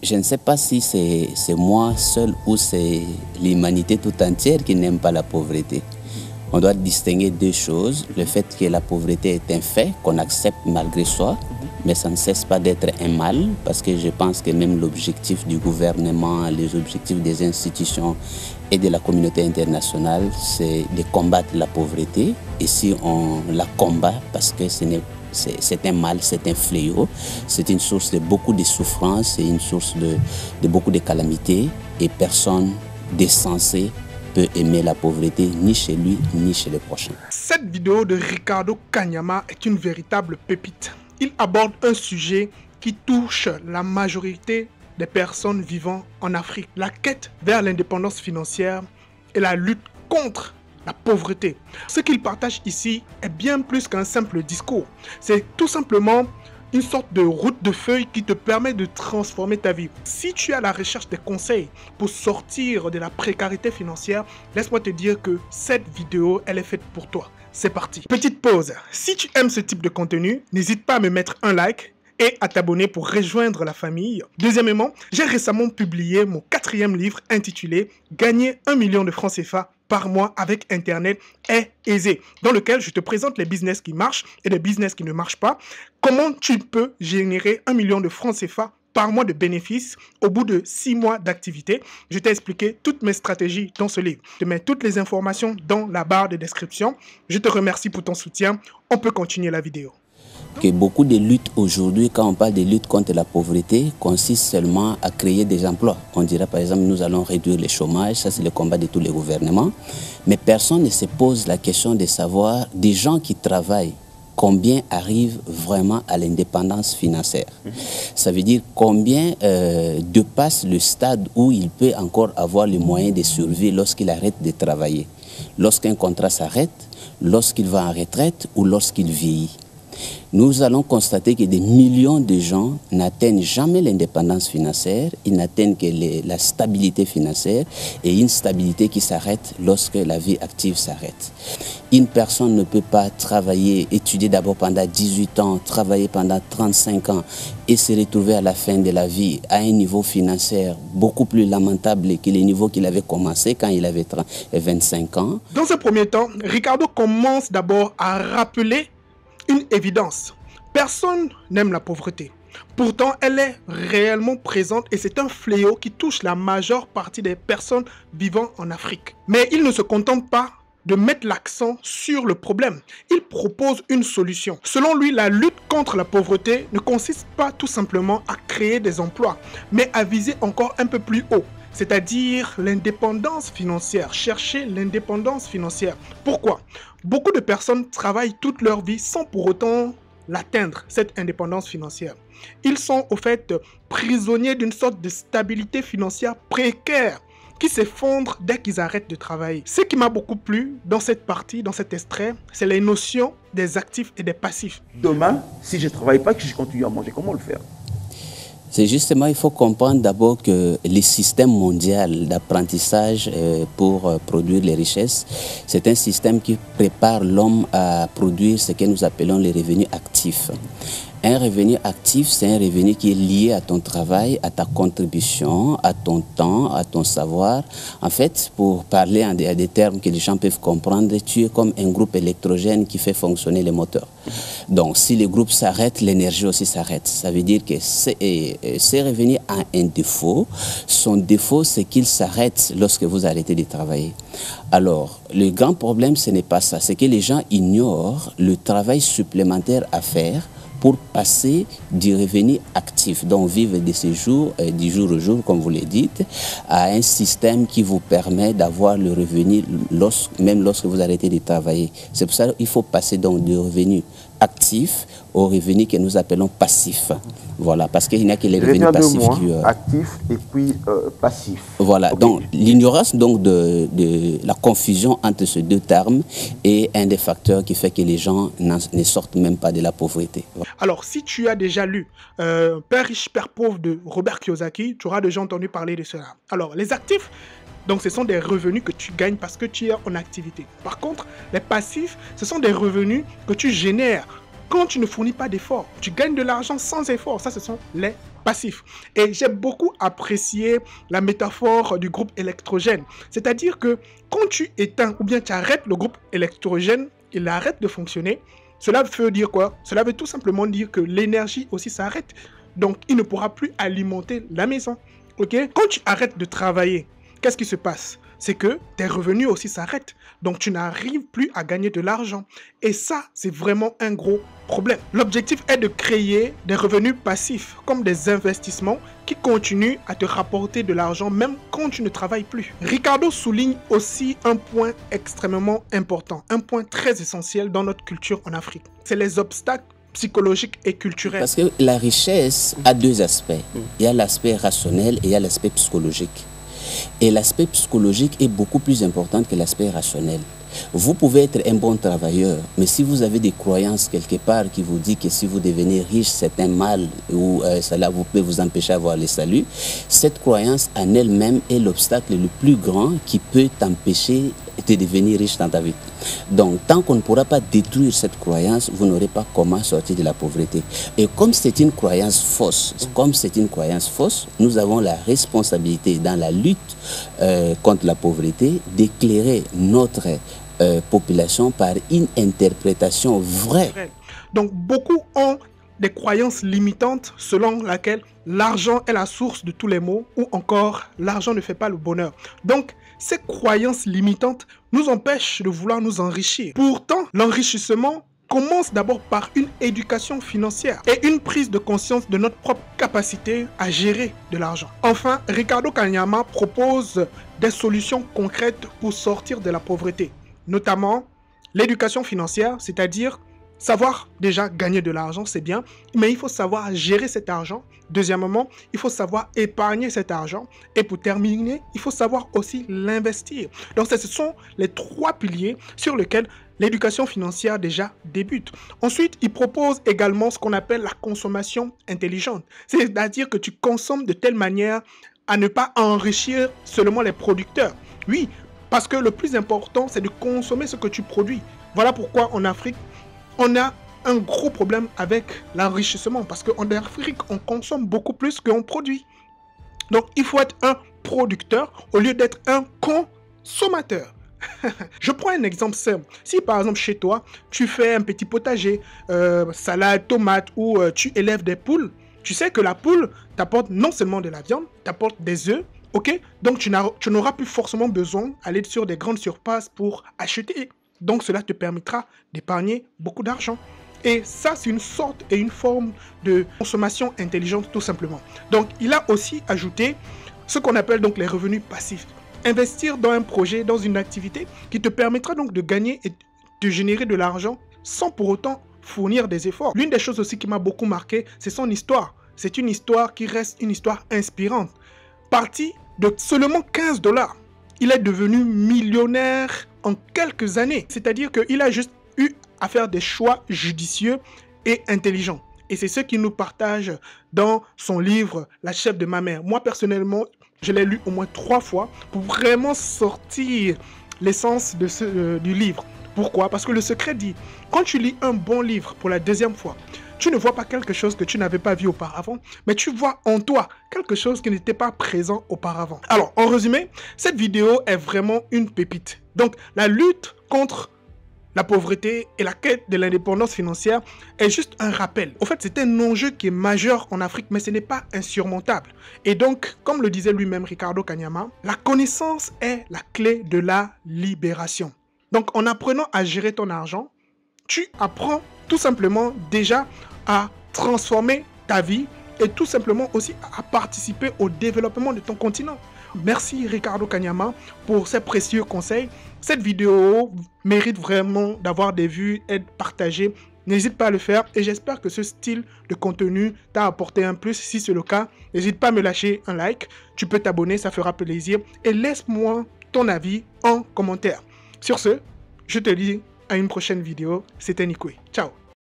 je ne sais pas si c'est moi seul ou c'est l'humanité tout entière qui n'aime pas la pauvreté. On doit distinguer deux choses. Le fait que la pauvreté est un fait qu'on accepte malgré soi, mais ça ne cesse pas d'être un mal, parce que je pense que même l'objectif du gouvernement, les objectifs des institutions et de la communauté internationale, c'est de combattre la pauvreté. Et si on la combat, parce que c'est un mal, c'est un fléau, c'est une source de beaucoup de souffrance, c'est une source de beaucoup de calamités, et personne d'censé peut aimer la pauvreté, ni chez lui, ni chez les prochains. Cette vidéo de Ricardo Kanyama est une véritable pépite. Il aborde un sujet qui touche la majorité des personnes vivant en Afrique. La quête vers l'indépendance financière et la lutte contre la pauvreté. Ce qu'il partage ici est bien plus qu'un simple discours. C'est tout simplement une sorte de route de feuille qui te permet de transformer ta vie. Si tu es à la recherche des conseils pour sortir de la précarité financière, laisse-moi te dire que cette vidéo, elle est faite pour toi. C'est parti. Petite pause. Si tu aimes ce type de contenu, n'hésite pas à me mettre un like et à t'abonner pour rejoindre la famille. Deuxièmement, j'ai récemment publié mon 4e livre intitulé « Gagner 1 million de francs CFA par mois avec Internet est aisé », dans lequel je te présente les business qui marchent et les business qui ne marchent pas. Comment tu peux générer 1 million de francs CFA par mois de bénéfices au bout de 6 mois d'activité. Je t'ai expliqué toutes mes stratégies dans ce livre. Je te mets toutes les informations dans la barre de description. Je te remercie pour ton soutien. On peut continuer la vidéo. Que beaucoup de luttes aujourd'hui, quand on parle de lutte contre la pauvreté, consistent seulement à créer des emplois. On dira par exemple, nous allons réduire le chômage, ça c'est le combat de tous les gouvernements. Mais personne ne se pose la question de savoir des gens qui travaillent, combien arrivent vraiment à l'indépendance financière. Ça veut dire combien dépasse le stade où il peut encore avoir les moyens de survivre lorsqu'il arrête de travailler. Lorsqu'un contrat s'arrête, lorsqu'il va en retraite ou lorsqu'il vieillit. Nous allons constater que des millions de gens n'atteignent jamais l'indépendance financière, ils n'atteignent que la stabilité financière et une stabilité qui s'arrête lorsque la vie active s'arrête. Une personne ne peut pas travailler, étudier d'abord pendant 18 ans, travailler pendant 35 ans et se retrouver à la fin de la vie à un niveau financier beaucoup plus lamentable que le niveau qu'il avait commencé quand il avait 25 ans. Dans un premier temps, Ricardo commence d'abord à rappeler une évidence. Personne n'aime la pauvreté. Pourtant, elle est réellement présente et c'est un fléau qui touche la majeure partie des personnes vivant en Afrique. Mais il ne se contente pas de mettre l'accent sur le problème. Il propose une solution. Selon lui, la lutte contre la pauvreté ne consiste pas tout simplement à créer des emplois, mais à viser encore un peu plus haut. C'est-à-dire l'indépendance financière, chercher l'indépendance financière. Pourquoi? Beaucoup de personnes travaillent toute leur vie sans pour autant l'atteindre, cette indépendance financière. Ils sont au fait prisonniers d'une sorte de stabilité financière précaire qui s'effondre dès qu'ils arrêtent de travailler. Ce qui m'a beaucoup plu dans cette partie, dans cet extrait, c'est les notions des actifs et des passifs. Demain, si je ne travaille pas, que je continue à manger, comment le faire? C'est justement, il faut comprendre d'abord que le système mondial d'apprentissage pour produire les richesses, c'est un système qui prépare l'homme à produire ce que nous appelons les revenus actifs. Un revenu actif, c'est un revenu qui est lié à ton travail, à ta contribution, à ton temps, à ton savoir. En fait, pour parler à des termes que les gens peuvent comprendre, tu es comme un groupe électrogène qui fait fonctionner les moteurs. Donc, si le groupe s'arrête, l'énergie aussi s'arrête. Ça veut dire que ces revenus ont un défaut. Son défaut, c'est qu'il s'arrête lorsque vous arrêtez de travailler. Alors, le grand problème, ce n'est pas ça. C'est que les gens ignorent le travail supplémentaire à faire pour passer du revenu actif, donc vivre de ces jours, du jour au jour, comme vous le dites, à un système qui vous permet d'avoir le revenu même lorsque vous arrêtez de travailler. C'est pour ça qu'il faut passer donc du revenu actif au revenu que nous appelons passif. Voilà, parce qu'il n'y a que les revenus passifs qui... actif et puis passif. Voilà, okay. Donc l'ignorance donc de la confusion entre ces deux termes est un des facteurs qui fait que les gens ne sortent même pas de la pauvreté. Voilà. Alors, si tu as déjà lu Père riche, Père pauvre de Robert Kiyosaki, tu auras déjà entendu parler de cela. Alors, les actifs, donc ce sont des revenus que tu gagnes parce que tu es en activité. Par contre, les passifs, ce sont des revenus que tu génères quand tu ne fournis pas d'efforts, tu gagnes de l'argent sans effort. Ça, ce sont les passifs. Et j'ai beaucoup apprécié la métaphore du groupe électrogène. C'est-à-dire que quand tu éteins ou bien tu arrêtes le groupe électrogène, il arrête de fonctionner. Cela veut dire quoi? Cela veut tout simplement dire que l'énergie aussi s'arrête. Donc, il ne pourra plus alimenter la maison. Ok? Quand tu arrêtes de travailler, qu'est-ce qui se passe? C'est que tes revenus aussi s'arrêtent. Donc, tu n'arrives plus à gagner de l'argent. Et ça, c'est vraiment un gros problème. L'objectif est de créer des revenus passifs, comme des investissements qui continuent à te rapporter de l'argent même quand tu ne travailles plus. Ricardo souligne aussi un point extrêmement important, un point très essentiel dans notre culture en Afrique. C'est les obstacles psychologiques et culturels. Parce que la richesse a deux aspects. Il y a l'aspect rationnel et il y a l'aspect psychologique. Et l'aspect psychologique est beaucoup plus important que l'aspect rationnel. Vous pouvez être un bon travailleur, mais si vous avez des croyances quelque part qui vous dit que si vous devenez riche, c'est un mal ou cela vous peut vous empêcher d'avoir le salut, cette croyance en elle-même est l'obstacle le plus grand qui peut t'empêcher de devenir riche dans ta vie. Donc, tant qu'on ne pourra pas détruire cette croyance, vous n'aurez pas comment sortir de la pauvreté. Et comme c'est une croyance fausse, nous avons la responsabilité dans la lutte contre la pauvreté d'éclairer notre population par une interprétation vraie. Donc, beaucoup ont des croyances limitantes selon laquelle l'argent est la source de tous les maux ou encore l'argent ne fait pas le bonheur. Donc, ces croyances limitantes nous empêchent de vouloir nous enrichir. Pourtant, l'enrichissement commence d'abord par une éducation financière et une prise de conscience de notre propre capacité à gérer de l'argent. Enfin, Ricardo Kanyama propose des solutions concrètes pour sortir de la pauvreté, notamment l'éducation financière, c'est-à-dire savoir déjà gagner de l'argent, c'est bien, mais il faut savoir gérer cet argent. Deuxièmement, il faut savoir épargner cet argent. Et pour terminer, il faut savoir aussi l'investir. Donc, ce sont les trois piliers sur lesquels l'éducation financière déjà débute. Ensuite, il propose également ce qu'on appelle la consommation intelligente. C'est-à-dire que tu consommes de telle manière à ne pas enrichir seulement les producteurs. Oui, parce que le plus important, c'est de consommer ce que tu produis. Voilà pourquoi en Afrique, on a un gros problème avec l'enrichissement parce qu'en Afrique, on consomme beaucoup plus qu'on produit. Donc, il faut être un producteur au lieu d'être un consommateur. Je prends un exemple simple. Si par exemple chez toi, tu fais un petit potager, salade, tomate ou tu élèves des poules, tu sais que la poule t'apporte non seulement de la viande, t'apporte des œufs, ok? Donc, tu n'auras plus forcément besoin d'aller sur des grandes surfaces pour acheter. Donc, cela te permettra d'épargner beaucoup d'argent. Et ça, c'est une sorte et une forme de consommation intelligente, tout simplement. Donc, il a aussi ajouté ce qu'on appelle donc les revenus passifs. Investir dans un projet, dans une activité qui te permettra donc de gagner et de générer de l'argent sans pour autant fournir des efforts. L'une des choses aussi qui m'a beaucoup marqué, c'est son histoire. C'est une histoire qui reste une histoire inspirante. Parti de seulement 15 $, il est devenu millionnaire en quelques années. C'est-à-dire qu'il a juste eu à faire des choix judicieux et intelligents. Et c'est ce qu'il nous partage dans son livre « La chef de ma mère ». Moi, personnellement, je l'ai lu au moins 3 fois pour vraiment sortir l'essence du livre. Pourquoi? Parce que le secret dit, quand tu lis un bon livre pour la deuxième fois, tu ne vois pas quelque chose que tu n'avais pas vu auparavant, mais tu vois en toi quelque chose qui n'était pas présent auparavant. Alors, en résumé, cette vidéo est vraiment une pépite. Donc, la lutte contre la pauvreté et la quête de l'indépendance financière est juste un rappel. Au fait, c'est un enjeu qui est majeur en Afrique, mais ce n'est pas insurmontable. Et donc, comme le disait lui-même Ricardo Kanyama, la connaissance est la clé de la libération. Donc, en apprenant à gérer ton argent, tu apprends tout simplement déjà à transformer ta vie et tout simplement aussi à participer au développement de ton continent. Merci Ricardo Kanyama pour ces précieux conseils. Cette vidéo mérite vraiment d'avoir des vues et de partager. N'hésite pas à le faire et j'espère que ce style de contenu t'a apporté un plus. Si c'est le cas, n'hésite pas à me lâcher un like. Tu peux t'abonner, ça fera plaisir. Et laisse-moi ton avis en commentaire. Sur ce, je te dis à une prochaine vidéo. C'était Nikwe. Ciao.